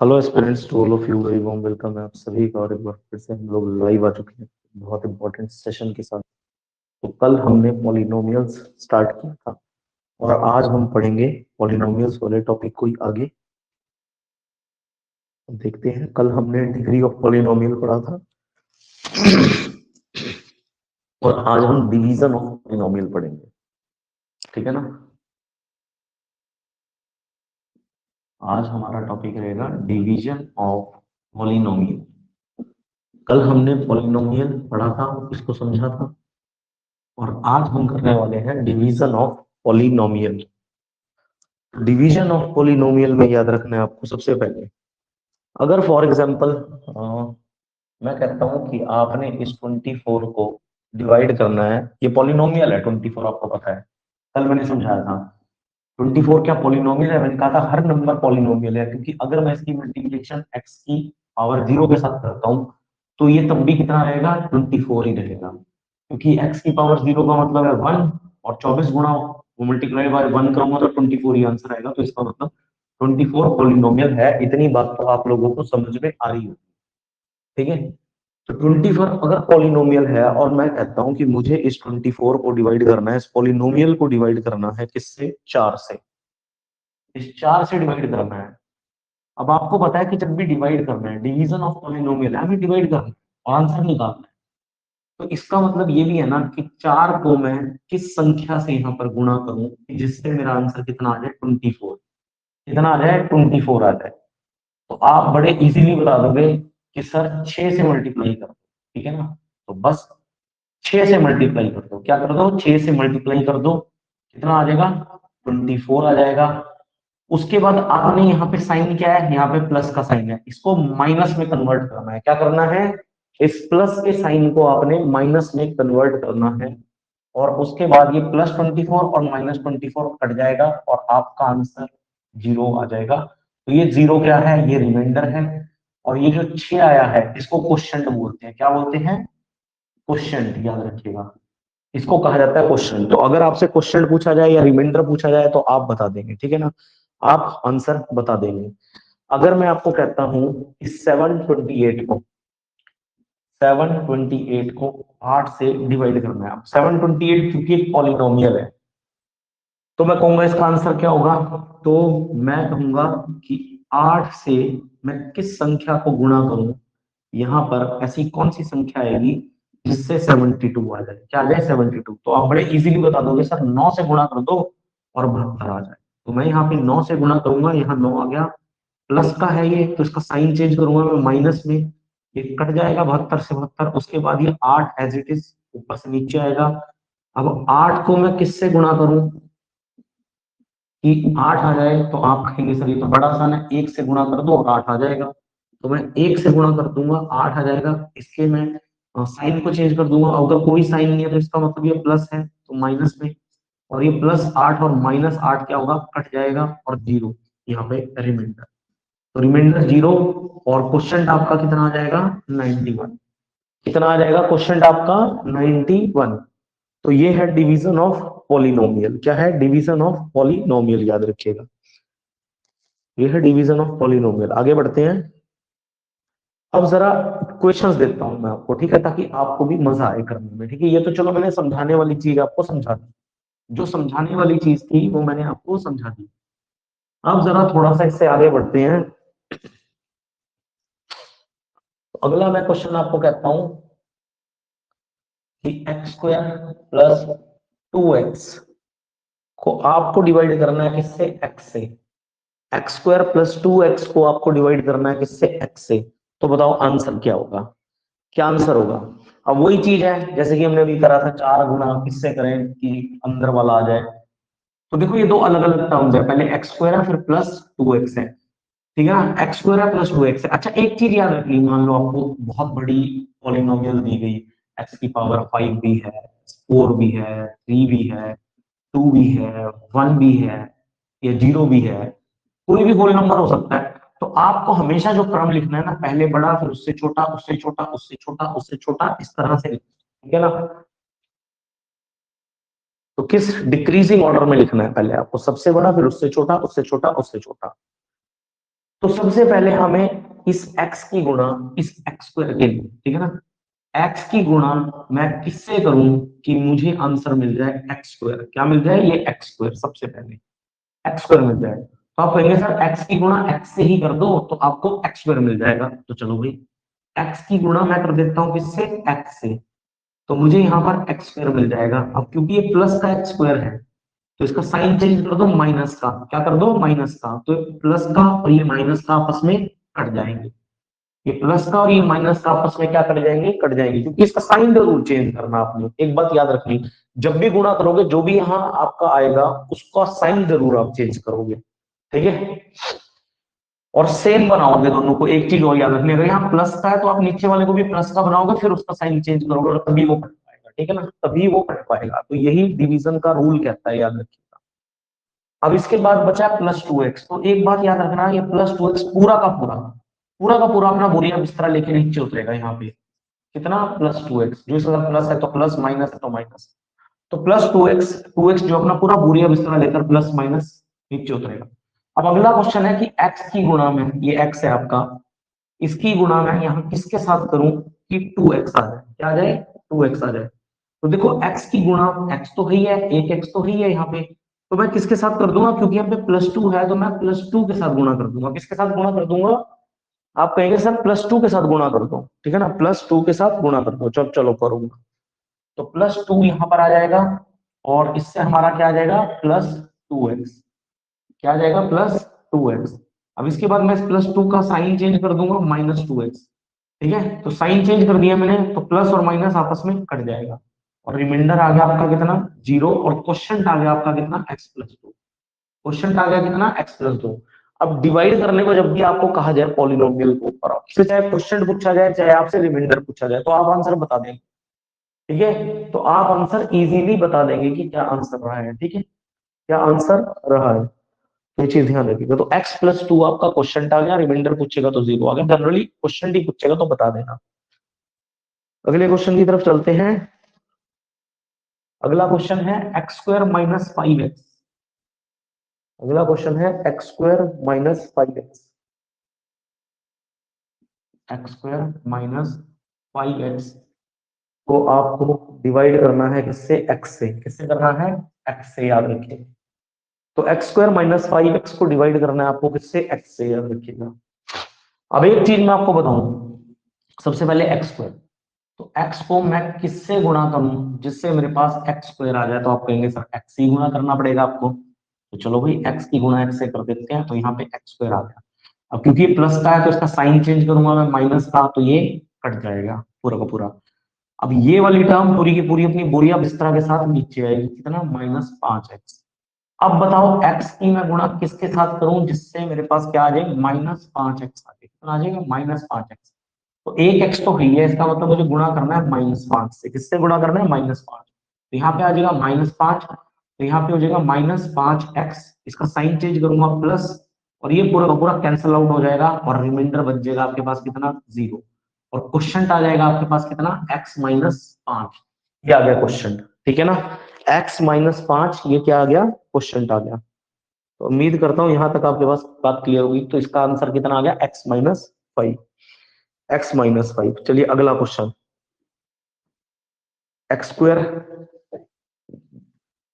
Hello aspirants to all of you, very warm welcome है आप सभी का। और एक बार फिर से हम लोग लाइव आ चुके हैं बहुत इंपॉर्टेंट सेशन के साथ। तो कल हमने पॉलिनोमियल्स स्टार्ट किया था और आज हम पढ़ेंगे पॉलिनोमियल्स वाले टॉपिक को ही आगे। देखते हैं, कल हमने डिग्री ऑफ पॉलिनोमियल पढ़ा था और आज हम डिवीजन ऑफ पॉलिनोमियल पढ़ेंगे। ठीक है ना। आज हमारा टॉपिक रहेगा डिवीजन ऑफ पॉलिनोमियल। कल हमने पॉलिनोमियल पढ़ा था, इसको समझा था, और आज हम करने वाले हैं division of polynomial. Division of polynomial में याद रखना है आपको सबसे पहले, अगर फॉर एग्जांपल मैं कहता हूं कि आपने इस 24 को डिवाइड करना है। ये पॉलिनोमियल है 24, आपको पता है, कल मैंने समझाया था। 24 क्या पॉलिनोमियल है? मैंने कहा था हर नंबर पॉलिनोमियल है, क्योंकि अगर मैं इसकी मल्टीप्लिकेशन x की पावर 0 के साथ करता हूं तो ये तब भी कितना रहेगा? 24 ही रहेगा, क्योंकि x की पावर 0 का मतलब है 1, और 24 गुणा वो मल्टीप्लाई बाय 1 करूंगा तो 24 ही आंसर आएगा। तो इसका मतलब 24 पॉलिनोमियल है। इतनी बात तो आप लोगों को समझ में आ रही होगी। ठीक है। तो 24 अगर पॉलिनोमियल है और मैं कहता हूं कि मुझे इस 24 को डिवाइड करना है, इस पॉलिनोमियल को डिवाइड करना है किससे? 4 से। इस 4 से डिवाइड करना है। अब आपको पता है कि जब भी डिवाइड करना है, डिवीजन ऑफ पॉलिनोमियल है, हमें डिवाइड करना है और आंसर निकालना है। तो इसका मतलब ये भी है ना कि 4 को मैं किस संख्या से यहाँ पर गुणा करूं जिससे मेरा आंसर कितना आ जाए? 24। कितना आ जाए? 24 आ जाए। तो आप बड़े इजीली बता दोगे कि सर 6 से मल्टीप्लाई कर दो। ठीक है ना। तो बस 6 से मल्टीप्लाई कर दो। क्या कर दो? 6 से मल्टीप्लाई कर दो। कितना आ जाएगा? 24 आ जाएगा। उसके बाद आपने यहाँ पे साइन क्या है? यहाँ पे प्लस का साइन है, इसको माइनस में कन्वर्ट करना है। क्या करना है? इस प्लस के साइन को आपने माइनस में कन्वर्ट करना है। और उसके बाद ये प्लस 24 और माइनस 24 कट जाएगा और आपका आंसर 0 आ जाएगा। तो ये 0 क्या है? ये रिमाइंडर है। और ये जो 6 आया है इसको क्वोशिएंट बोलते हैं। क्या बोलते हैं? क्वोशिएंट, याद रखिएगा। इसको कहा जाता है क्वेश्चन। तो अगर आपसे क्वेश्चन पूछा जाए या रिमाइंडर पूछा जाए तो आप बता देंगे। ठीक है ना, आप आंसर बता देंगे। अगर मैं आपको कहता हूं कि 728 को 8 से डिवाइड करना है। अब 728 क्योंकि एक पॉलिनोमियल है, तो मैं कहूंगा इसका आंसर क्या होगा? तो मैं कहूंगा कि 8 से मैं किस संख्या को गुणा करूं, यहाँ पर ऐसी कौन सी संख्या आएगी जिससे 72 आ जाए? क्या आ जाए? 72। तो आप बड़े इजीली बता दोगे सर 9 से गुणा कर दो और 72 आ जाए। तो मैं यहाँ पे 9 से गुणा करूंगा, यहाँ 9 आ गया। प्लस का है ये, तो इसका साइन चेंज करूंगा मैं माइनस में, ये कट जाएगा 72 से 72। उसके बाद ये 8 एज इट इज ऊपर से नीचे आएगा। अब 8 को मैं किससे गुणा करूं कि 8 आ जाए? तो आप कहेंगे सर ये तो बड़ा आसान है, 1 से गुणा कर दो और 8 आ जाएगा। तो मैं 1 से गुणा कर दूंगा, 8 आ जाएगा। इसके मैं साइन को चेंज कर दूंगा। अगर कोई साइन नहीं है तो इसका मतलब ये प्लस है, तो माइनस में। और ये +8 और -8 क्या होगा? कट जाएगा और 0 यहाँ पे रिमाइंडर। तो रिमाइंडर 0। और क्वेश्चन आपका कितना आ जाएगा? 91। कितना आ जाएगा क्वेश्चन आपका? 91। तो ये है डिवीजन ऑफ पॉलिनोमियल। क्या है? डिवीजन ऑफ पॉलिनोमियल, याद रखिएगा। ये है डिवीजन ऑफ पॉलिनोमियल। आगे बढ़ते हैं। अब जरा क्वेश्चंस देता हूं मैं आपको, ठीक है, ताकि आपको भी मजा आए करने में। ठीक है, ये तो चलो मैंने समझाने वाली चीज आपको समझा दी, जो समझाने वाली चीज थी वो मैंने आपको समझा दी। अब जरा थोड़ा सा इससे आगे बढ़ते हैं। तो अगला मैं क्वेश्चन आपको कहता हूं कि x² प्लस 2x को आपको डिवाइड करना है किससे? x से। x² प्लस 2x को आपको डिवाइड करना है किससे? x से। तो बताओ आंसर क्या होगा? क्या आंसर होगा? अब वही चीज है जैसे कि हमने अभी करा था, 4 गुना किससे करें कि अंदर वाला आ जाए। तो देखो ये दो अलग अलग टर्म्स है, पहले x² है फिर +2x है। ठीक है ना, x² है +2x है। अच्छा एक चीज याद रखनी, मान लो आपको बहुत बड़ी पॉलिनोमियल दी गई, x की पावर 5 भी है, 4 भी है, 3 भी है, 2 भी है, 1 भी है, या 0 भी है, कोई भी होल नंबर हो सकता है। तो आपको हमेशा जो क्रम लिखना है ना, पहले बड़ा फिर उससे छोटा, उससे छोटा, उससे छोटा, उससे छोटा, इस तरह से। ठीक है ना। तो किस डिक्रीजिंग ऑर्डर में लिखना है? पहले आपको सबसे बड़ा, फिर उससे छोटा, उससे छोटा, उससे छोटा। तो सबसे पहले हमें इस x की गुणा इस x स्क्वायर के लिए, ठीक है ना, x की गुणा मैं किससे करूं कि मुझे आंसर मिल जाए x स्क्वायर। क्या मिल जाए? ये x स्क्वायर, सबसे पहले x स्क्वायर मिल जाए। तो आप कहेंगे सर x की गुणा x से ही कर दो तो आपको x स्क्वायर मिल जाएगा। तो चलो भाई x की गुणा मैं कर देता हूं किससे? x से। तो मुझे यहाँ पर x स्क्वायर मिल जाएगा। अब क्योंकि ये प्लस का x स्क्वायर है तो इसका साइन चेंज कर दो माइनस का। क्या कर दो? माइनस का। तो प्लस का और ये माइनस का आपस में कट जाएंगे। ये प्लस का और ये माइनस का आपस में क्या कट जाएंगे? कट जाएंगे, क्योंकि इसका साइन जरूर चेंज करना आपने। एक बात याद रखनी, जब भी गुणा करोगे जो भी यहाँ आपका आएगा उसका साइन जरूर आप चेंज करोगे, ठीक है। और सेम बनाओगे दोनों को। एक चीज और याद रखनी, अगर यहाँ प्लस का है तो आप नीचे वाले को भी प्लस का बनाओगे, फिर उसका साइन चेंज करोगे और तभी वो कट पाएगा, ठीक है ना, तभी वो कट पाएगा। तो यही डिवीजन का रूल कहता है, याद रखिएगा। अब इसके बाद बचा प्लस टू एक्स। तो एक बात याद रखना, ये प्लस टू एक्स पूरा का पूरा, पूरा का पूरा अपना बोरिया बिस्तरा लेके नीचे उतरेगा यहाँ पे। कितना? Plus two x. जो इसका प्लस है तो प्लस, माइनस है तो माइनस। तो प्लस टू एक्स जो अपना पूरा बोरिया बिस्तरा लेकर प्लस माइनस नीचे उतरेगा। अब अगला क्वेश्चन है कि x की गुणा में, ये x है आपका, इसकी गुणा मैं यहाँ किसके साथ करूं कि 2x आ जाए। क्या आ जाए? 2x आ जाए। तो देखो x की गुणा, x तो ही है, एक x तो ही है यहाँ पे, तो मैं किसके साथ कर दूंगा? क्योंकि यहाँ पे प्लस टू है तो मैं प्लस टू के साथ गुणा कर दूंगा। किसके साथ गुणा कर दूंगा? आप कहेंगे सर प्लस टू के साथ गुणा कर दो, ठीक है ना, प्लस टू के साथ गुणा कर दो। चलो चलो करूंगा। तो प्लस टू यहाँ पर आ जाएगा और इससे हमारा क्या आ जाएगा? Plus two x. क्या आ जाएगा? Plus two x. अब इसके बाद मैं प्लस टू का साइन चेंज कर दूंगा माइनस टू एक्स, ठीक है। तो साइन चेंज कर दिया मैंने, तो प्लस और माइनस आपस में कट जाएगा और रिमाइंडर आ गया आपका कितना? जीरो। और क्वेश्चन आ गया आपका कितना? X plus two. क्वेश्चन आ गया कितना? X plus two. अब डिवाइड करने को जब भी आपको कहा जाए पॉलिनोमियल को, और आपसे चाहे क्वेश्चन पूछा जाए चाहे आपसे रिमाइंडर पूछा जाए, तो आप आंसर बता देंगे, ठीक है। तो आप आंसर इजीली बता देंगे कि क्या आंसर रहा है, ठीक है, क्या आंसर रहा है। ये चीज ध्यान रखिएगा। तो x प्लस टू आपका क्वेश्चन आ गया, रिमाइंडर पूछेगा तो जीरो आ गया। जनरली क्वेश्चन ही पूछेगा तो बता देना। अगले क्वेश्चन की तरफ चलते हैं। अगला क्वेश्चन है x square minus five x. अगला क्वेश्चन है x square minus five x. X square minus five x को आपको डिवाइड करना है किससे? एक्स से। किससे करना है? एक्स से, याद रखिए। तो x square minus five x को डिवाइड करना है आपको किससे? एक्स से, याद रखिएगा। अब एक चीज मैं आपको बताऊं, सबसे पहले एक्स स्क्वायर, तो x को मैं किससे गुणा करूं जिससे मेरे पास एक्स स्क्वायर आ जाए? तो आप कहेंगे सर x ही गुणा करना पड़ेगा आपको। तो चलो भाई x की गुणा x से कर देते हैं, तो यहाँ पे एक्स स्क्वायर आ गया। अब क्योंकि ये प्लस का है तो इसका साइन चेंज करूंगा मैं माइनस का, तो ये कट जाएगा पूरा का पूरा। अब ये वाली टर्म पूरी की पूरी अपनी बोरिया बिस्तरा के साथ नीचे आएगी। कितना? माइनस पांच एक्स। अब बताओ x की मैं गुणा किसके साथ करूं जिससे मेरे पास क्या आ जाए? माइनस पांच एक्स आ जाए। कितना आ जाएगा? माइनस पांच एक्स। तो एक एक्स तो है ही है, इसका मतलब मुझे गुणा करना है माइनस पांच से। किससे गुणा करना है? माइनस पांच। तो यहाँ पे आ जाएगा माइनस पांच, तो यहाँ पे हो जाएगा माइनस पांच एक्स। इसका साइन चेंज करूंगा प्लस, और ये पूरा का पूरा कैंसिल आउट हो जाएगा और रिमाइंडर बच जाएगा आपके पास कितना? जीरो। और क्वेश्चन आ जाएगा आपके पास कितना? एक्स माइनस पांच। ये आ गया क्वेश्चन, ठीक है ना। एक्स माइनस पांच, ये क्या आ गया? क्वेश्चन आ गया। तो उम्मीद करता हूं यहां तक आपके पास बात क्लियर होगी। तो इसका आंसर कितना आ गया? X minus five. X minus five. चलिए अगला question. X square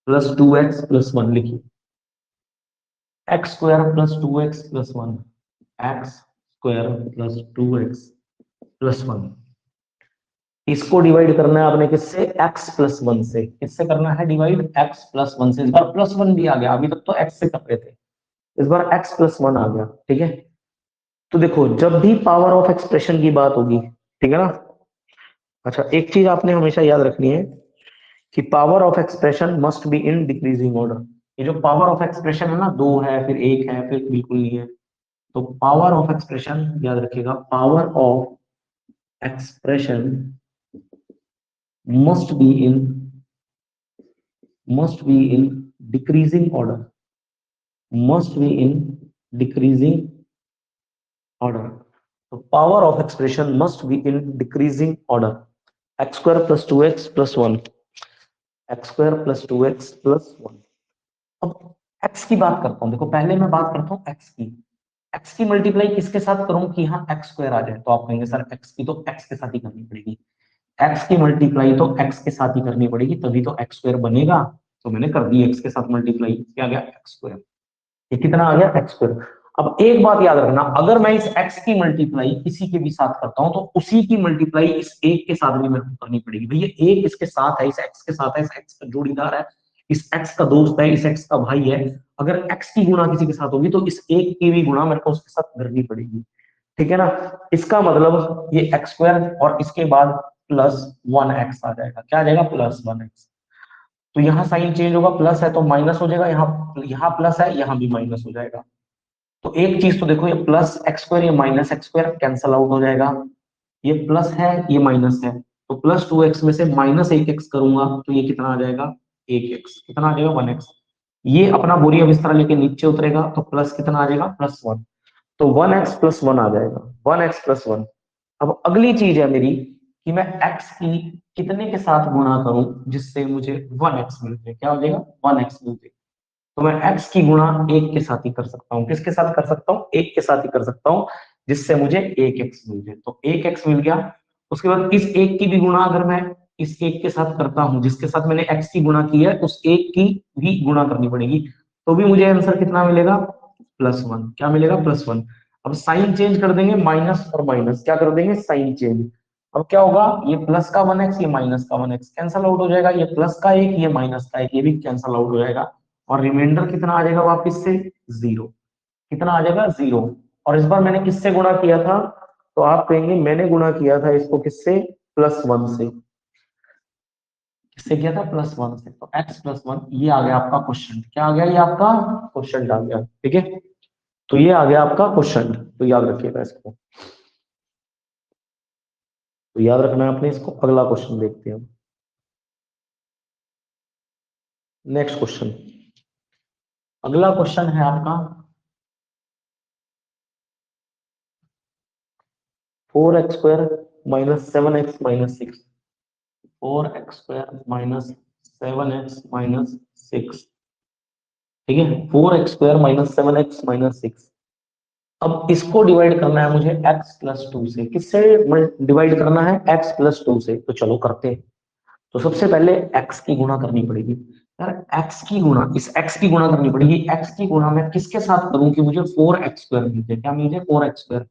plus two x plus one लिखिए। X square plus two x plus one. X square plus two x plus one. इसको डिवाइड करना है आपने किससे? x प्लस वन से। किससे करना है डिवाइड? x प्लस वन से। इस बार प्लस वन भी आ गया, अभी तक तो x से कर रहे थे, इस बार x प्लस वन आ गया, ठीक है। तो देखो जब भी पावर ऑफ एक्सप्रेशन की बात होगी, ठीक है ना। अच्छा एक चीज आपने हमेशा याद रखनी है कि power of expression must be in decreasing order. ये जो पावर ऑफ एक्सप्रेशन है ना, दो है फिर एक है फिर बिल्कुल नहीं है। तो पावर ऑफ एक्सप्रेशन याद रखिएगा, power of expression must be in decreasing order. Must be in decreasing order. तो power of expression must be in decreasing order. X square plus two x plus one. X square plus two x plus one. अब x की बात करता हूं, देखो पहले मैं बात करता हूं x की। x की मल्टीप्लाई किसके साथ करूं कि यहाँ x स्क्वायर आ जाए, तो आप कहेंगे सर x की तो x के साथ ही करनी पड़ेगी, x की मल्टीप्लाई तो x के साथ ही करनी पड़ेगी तभी तो x स्क्वायर बनेगा। तो मैंने कर दी x के साथ मल्टीप्लाई, क्या आ गया x स्क्वायर। ये कितना आ गया x स्क्वायर। अब एक बात याद रखना, अगर मैं इस x की मल्टीप्लाई किसी के भी साथ करता हूं तो उसी की मल्टीप्लाई इस एक के साथ भी मेरे को करनी पड़ेगी। भैया एक इसके साथ है, इस x के साथ है, इस x का जोड़ीदार है, इस x का दोस्त है, इस x का भाई है। अगर x की गुणा किसी के साथ होगी तो इस एक की भी गुणा मेरे को उसके साथ करनी पड़ेगी, ठीक है ना। इसका मतलब ये एक्स स्क्वायर और इसके बाद प्लस 1x आ जाएगा, क्या आ जाएगा प्लस 1x। तो यहाँ साइन चेंज होगा, प्लस है तो माइनस हो जाएगा, यहाँ प्लस है यहाँ भी माइनस हो जाएगा। तो एक चीज तो देखो, ये प्लस एक्स स्क्वायर ये minus x square cancel out हो जाएगा, ये प्लस है ये माइनस है, तो प्लस 2x में से माइनस 1x करूंगा तो ये कितना आ जाएगा 1x, कितना आ जाएगा 1x। ये अपना बोरिया बिस्तरा लेके नीचे उतरेगा तो प्लस कितना आ जाएगा प्लस 1, तो 1x प्लस 1 आ जाएगा, 1x प्लस 1। अब अगली चीज है मेरी कि मैं x की कितने के साथ गुणा करूं जिससे मुझे 1x मिल जाए, क्या हो जाएगा 1x मिल जाए। तो मैं x की गुणा एक के साथ ही कर सकता हूँ, किसके साथ कर सकता हूँ एक के साथ ही कर सकता हूँ, जिससे मुझे 1x मिल जाए, तो 1x मिल गया। उसके बाद इस एक की भी गुणा अगर मैं इस एक के साथ करता हूं जिसके साथ मैंने x की गुणा की है, उस एक की भी गुणा करनी पड़ेगी, तो भी मुझे आंसर कितना मिलेगा +1, क्या मिलेगा +1। अब साइन चेंज कर देंगे, माइनस और माइनस क्या कर देंगे साइन चेंज। अब क्या होगा, ये प्लस का 1x ये माइनस का 1x कैंसल आउट हो जाएगा, ये प्लस का एक ये माइनस का एक ये भी कैंसल आउट हो जाएगा, और रिमाइंडर कितना आ जाएगा वापिस से 0, कितना आ जाएगा 0। और इस बार मैंने किससे गुणा किया था, तो आप कहेंगे मैंने गुणा किया था इसको किससे +1 से, किससे किया था +1 से, तो x +1 ये आ गया आपका क्वेश्चन, क्या आ गया ये आपका क्वेश्चन आ गया, ठीक है। तो ये आ गया आपका क्वेश्चन, तो याद रखिएगा इसको, तो याद रखना है आपने इसको। अगला क्वेश्चन देखते हैं, नेक्स्ट क्वेश्चन। अगला क्वेश्चन है आपका 4x square minus 7x minus 6, 4x square minus 7x minus 6, ठीक है 4x square minus 7x minus 6। अब इसको डिवाइड करना है मुझे x+2 से, किससे डिवाइड करना है x+2 से, तो चलो करते हैं। तो सबसे पहले x की गुणा करनी पड़ेगी यार, x की गुणा इस x की गुणा करनी पड़ेगी, x की गुणा मैं किसके साथ करूं कि मुझे 4x स्क्वायर मिल जाए, क्या मिल जाए 4x स्क्वायर।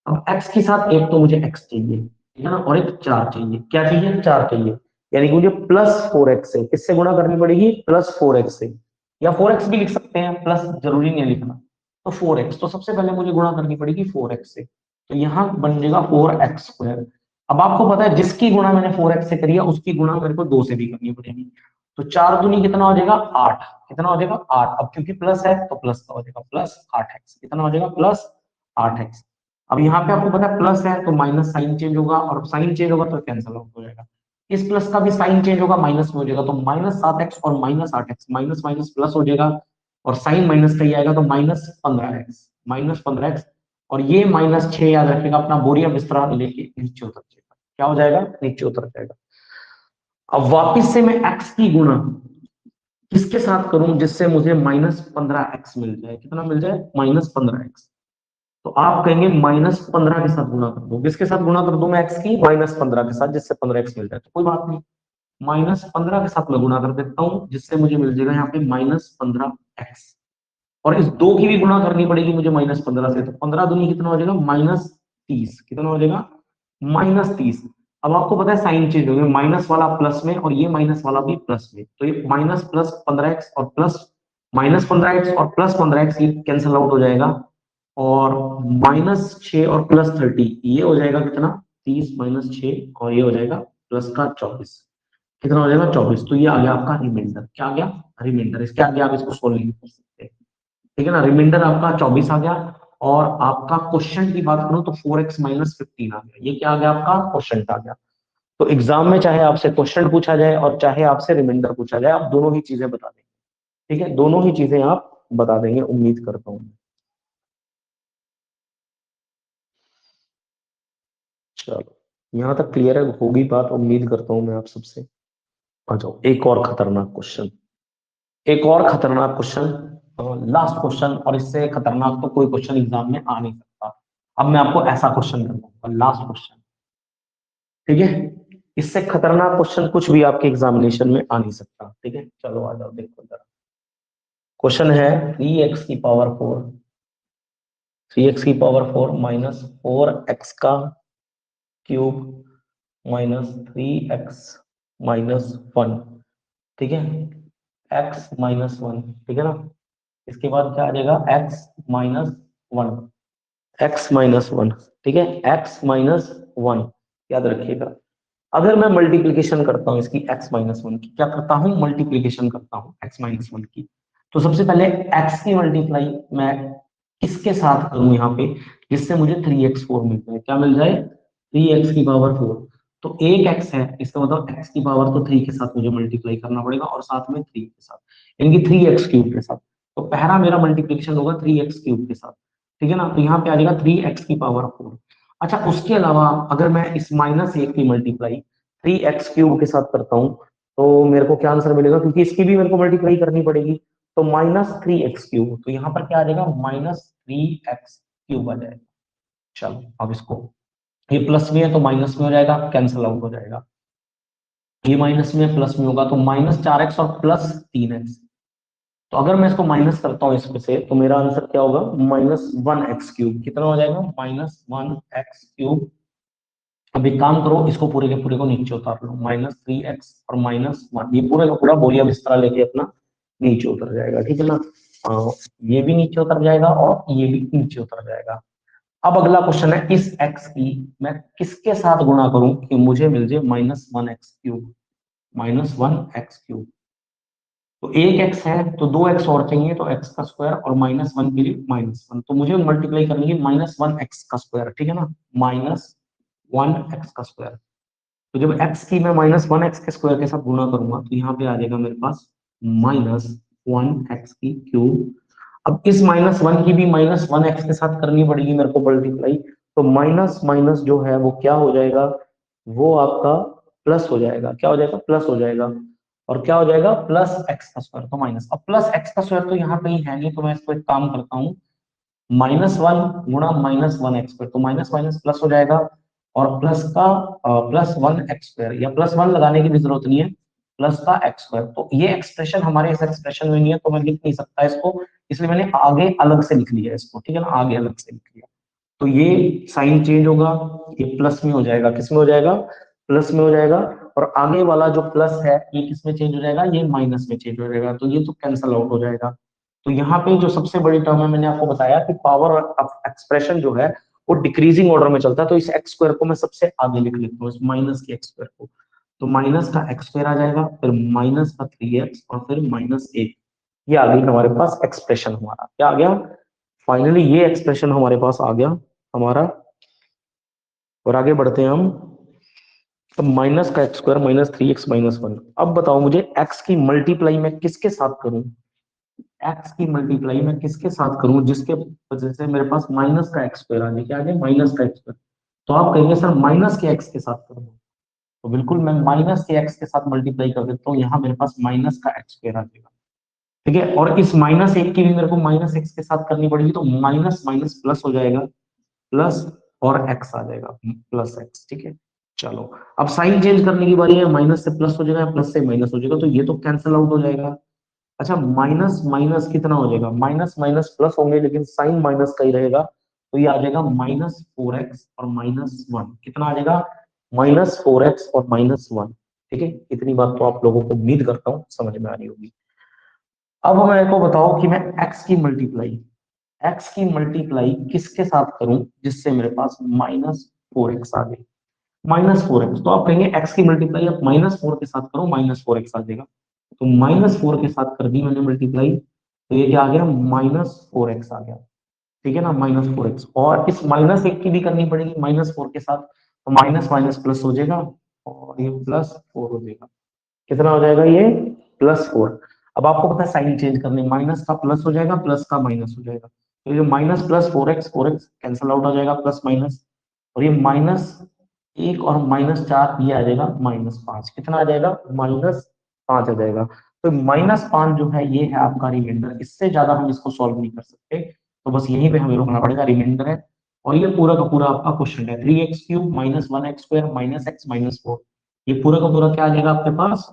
अब x के साथ एक तो मुझे x चाहिए, ठीक है ना, और एक 4 चाहिए, क्या चाहिए 4 चाहिए, यानी कि मुझे +4x से किससे गुणा करनी पड़ेगी +4x से, या 4x भी लिख सकते हैं, प्लस जरूरी नहीं लिखना। तो 4x, तो सबसे पहले मुझे गुणा करनी पड़ेगी 4x से, तो यहाँ बन जाएगा 4x स्क्वायर। अब आपको पता है जिसकी गुणा मैंने 4x से करी है उसकी गुणा मेरे को 2 से भी करनी पड़ेगी, तो 4 दूनी कितना हो जाएगा 8, कितना हो जाएगा 8। अब क्योंकि प्लस है तो प्लस का हो जाएगा +8x, कितना हो जाएगा +8x। अब यहाँ पे आपको पता है प्लस है तो माइनस साइन चेंज होगा, और साइन चेंज होगा तो कैंसिल आउट हो जाएगा, इस प्लस का भी साइन चेंज होगा माइनस में हो जाएगा, तो -7x और -8x माइनस माइनस प्लस हो जाएगा, और साइन माइनस का ही आएगा तो -15x, और ये -6 याद रखिएगा, अपना बोरिया बिस्तरा लेके नीचे उतर जाएगा, क्या हो जाएगा नीचे उतर जाएगा। अब वापिस से मैं x की गुणा किसके साथ करूं जिससे मुझे -15x मिल जाए, कितना मिल जाए -15x। तो आप कहेंगे -15 के साथ गुणा कर दो, किसके साथ गुणा कर दो मैं x की -15 के साथ, जिससे 15x मिल जाए, तो कोई बात नहीं, -15 के साथ मैं गुणा कर देता हूं जिससे मुझे मिल जाएगा यहाँ पे -15x, और इस 2 की भी गुणा करनी पड़ेगी मुझे -15 से, तो 15 दूनी कितना हो जाएगा -30, कितना हो जाएगा -30। अब आपको पता है साइन चेंज हो गया, माइनस वाला प्लस में और ये माइनस वाला भी प्लस में, तो ये माइनस प्लस 15x और प्लस -15x और +15x ये कैंसिल आउट हो जाएगा, और -6 और +30 ये हो जाएगा कितना 30 -6 और ये हो जाएगा प्लस का 24, कितना हो जाएगा 24। तो ये आ गया आपका रिमाइंडर, क्या आ गया रिमाइंडर, इसके आगे आप इसको सोल्व नहीं कर सकते, ठीक है ना। रिमाइंडर आपका 24 आ गया, और आपका क्वेश्चन की बात करूं तो 4x -15 आ गया, ये क्या आ गया आपका क्वेश्चन आ गया। तो एग्जाम में चाहे आपसे क्वेश्चन पूछा जाए और चाहे आपसे रिमाइंडर पूछा जाए, आप दोनों ही चीजें बता देंगे, ठीक है, दोनों ही चीजें आप बता देंगे, उम्मीद करता हूँ। चलो यहाँ तक क्लियर है, होगी बात, उम्मीद करता हूँ मैं आप सबसे। आ जाओ एक और खतरनाक क्वेश्चन, एक और खतरनाक क्वेश्चन, लास्ट क्वेश्चन, और इससे खतरनाक तो कोई क्वेश्चन एग्जाम में आ नहीं सकता। अब मैं आपको ऐसा क्वेश्चन करवाऊंगा, लास्ट क्वेश्चन, ठीक है। इससे खतरनाक क्वेश्चन कुछ भी आपके एग्जामिनेशन में आ नहीं सकता, ठीक है। चलो आ जाओ, देखो जरा। क्वेश्चन है 3x⁴, 3x⁴ माइनस 4x का क्यूब माइनस 3x-1, ठीक है। x-1, ठीक है ना। इसके बाद क्या आ जाएगा, x-1, x-1, ठीक है, x-1, याद रखिएगा। अगर मैं मल्टीप्लीकेशन करता हूँ इसकी x-1 की, क्या करता हूँ, मल्टीप्लीकेशन करता हूँ x-1 की, तो सबसे पहले x की मल्टीप्लाई मैं किसके साथ करूं यहाँ पे, जिससे मुझे 3x4 मिल जाए। क्या मिल जाए, 3x⁴। तो एक x है, इसका मतलब x⁴ तो 3 के साथ मुझे मल्टीप्लाई करना पड़ेगा, और साथ में 3 के साथ, यानी कि 3x³ के साथ। तो पहला मेरा मल्टीप्लीकेशन होगा 3x³ के साथ, ठीक है ना। तो यहाँ पे आ जाएगा 3x⁴। अच्छा, उसके अलावा अगर मैं इस -1 की मल्टीप्लाई 3x³ के साथ करता हूँ, तो मेरे को क्या आंसर मिलेगा, क्योंकि इसकी भी मेरे को मल्टीप्लाई करनी पड़ेगी। तो -3x³, तो यहाँ पर क्या आ जाएगा, -3x³ आ जाएगा। चलो अब इसको, ये प्लस में है तो माइनस में हो जाएगा, कैंसिल आउट हो जाएगा। ये माइनस में प्लस में होगा, तो -4x और +3x। तो अगर मैं इसको माइनस करता हूँ इसमें से, तो मेरा आंसर क्या होगा, -1x³। कितना हो जाएगा, -1x³। अब एक काम करो, इसको पूरे के पूरे को नीचे उतार लो, -3x और -1, ये पूरे का पूरा बोरिया बिस्तरा लेके अपना नीचे उतर जाएगा, ठीक है ना। ये भी नीचे उतर जाएगा और ये भी नीचे उतर जाएगा। अब अगला क्वेश्चन है, इस x की मैं किसके साथ गुणा करूं कि मुझे मिल जाए -1x³, -1x³। तो एक x है तो 2x और चाहिए, तो x² और -1 के लिए -1, तो मुझे मल्टीप्लाई करनी है -1x², ठीक है ना, -1x²। तो जब x की मैं -1x² के साथ गुणा करूंगा, तो यहाँ पे आ जाएगा मेरे पास -1x³। अब इस -1 की भी -1x के साथ करनी पड़ेगी मेरे को मल्टीप्लाई। तो माइनस माइनस जो है वो क्या हो जाएगा, वो आपका प्लस हो जाएगा। क्या हो जाएगा, प्लस हो जाएगा। और क्या हो जाएगा, +x², तो माइनस। अब +x² तो यहाँ पे ही है नहीं, तो मैं इसको एक काम करता हूँ, -1 गुणा -1x², तो माइनस माइनस प्लस हो जाएगा। और प्लस का +1x², या +1 लगाने की भी जरूरत नहीं है, प्लस का x²। तो ये एक्सप्रेशन हमारे इस एक्सप्रेशन में नहीं है, तो मैं लिख नहीं सकता इसको, इसलिए मैंने आगे अलग से लिख लिया इसको, ठीक है ना, आगे अलग से लिख लिया। तो ये साइन चेंज होगा, ये प्लस में हो जाएगा, किस में हो जाएगा, प्लस में हो जाएगा। और आगे वाला जो प्लस है ये किस में चेंज हो जाएगा, ये माइनस में चेंज हो जाएगा, तो ये तो कैंसल आउट हो जाएगा। तो यहाँ पे जो सबसे बड़ी टर्म है, मैंने आपको बताया कि पावर ऑफ एक्सप्रेशन जो है वो डिक्रीजिंग ऑर्डर में चलता है, तो इस x² को मैं सबसे आगे लिख लेता हूँ, इस माइनस के x² को। तो माइनस का x² आ जाएगा, फिर माइनस का 3x, और फिर -1। ये आ गई हमारे पास एक्सप्रेशन, हमारा क्या आ गया, फाइनली ये एक्सप्रेशन हमारे पास आ गया हमारा। और आगे बढ़ते हैं हम। अब माइनस का x² -3x-1। अब बताओ मुझे x की मल्टीप्लाई मैं किसके साथ करूं, x की मल्टीप्लाई मैं किसके साथ करूं जिसके वजह से मेरे पास माइनस का x² आ जाए, क्या आ जाए, माइनस का x²। तो आप कहेंगे सर माइनस के x के साथ करूं, तो बिल्कुल मैं माइनस के x के साथ मल्टीप्लाई कर देता हूँ, यहाँ मेरे पास माइनस का x² आ जाएगा, ठीक है। और इस -1 की भी मेरे को -x के साथ करनी पड़ेगी, तो माइनस माइनस प्लस हो जाएगा, प्लस और x आ जाएगा, +x, ठीक है। चलो अब साइन चेंज करने की बारी है, माइनस से प्लस हो जाएगा, प्लस से माइनस हो जाएगा, तो ये तो कैंसिल आउट हो जाएगा। अच्छा, माइनस माइनस कितना हो जाएगा, माइनस माइनस प्लस होंगे, लेकिन साइन माइनस का ही रहेगा, तो ये आ जाएगा -4x और -1। कितना आ जाएगा, -4x और -1, ठीक है। इतनी बात तो आप लोगों को उम्मीद करता हूँ समझ में आ रही होगी। अब मेरे को बताओ कि मैं x की मल्टीप्लाई किसके साथ करूं जिससे मेरे पास -4x आ जाए, -4x। तो आप कहेंगे x की मल्टीप्लाई आप -4 के साथ करो, -4x आ जाएगा। तो -4 के साथ कर दी मैंने मल्टीप्लाई, तो ये क्या आ गया, -4x आ गया, ठीक है ना, -4x। और इस -1 की भी करनी पड़ेगी -4 के साथ, तो माइनस माइनस प्लस हो जाएगा, और ये +4 हो जाएगा। कितना हो जाएगा, ये +4। अब आपको पता है साइन चेंज करने, माइनस का प्लस हो जाएगा, प्लस का माइनस हो जाएगा, तो ये minus plus 4x cancel out हो जाएगा, प्लस माइनस। और ये -1 और -4 ये आ जाएगा -5। कितना आ जाएगा, -5 आ जाएगा। तो -5 जो है ये है आपका रिमाइंडर, इससे ज्यादा हम इसको सॉल्व नहीं कर सकते, तो बस यहीं पे हमें रुकना पड़ेगा, रिमाइंडर है। और ये पूरा का पूरा आपका क्वेश्चन है 3x³ - 1x² - x - 4, ये पूरा का पूरा क्या आ जाएगा आपके पास,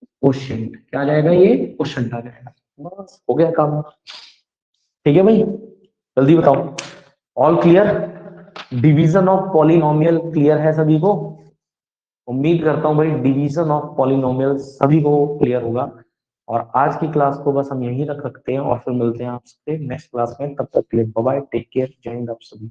क्वेश्चन क्या आ जाएगा, ये क्वेश्चन आ जाएगा। बस हो गया काम। ठीक है भाई, जल्दी बताओ, all clear? Division of polynomial clear है सभी को? उम्मीद करता हूं भाई डिवीजन ऑफ पॉलिनोमियल सभी को क्लियर होगा। और आज की क्लास को बस हम यहीं रख सकते हैं और फिर मिलते हैं आपसे नेक्स्ट क्लास में, तब तक के लिए बाय बाय, टेक केयर, जय हिंद आप सभी।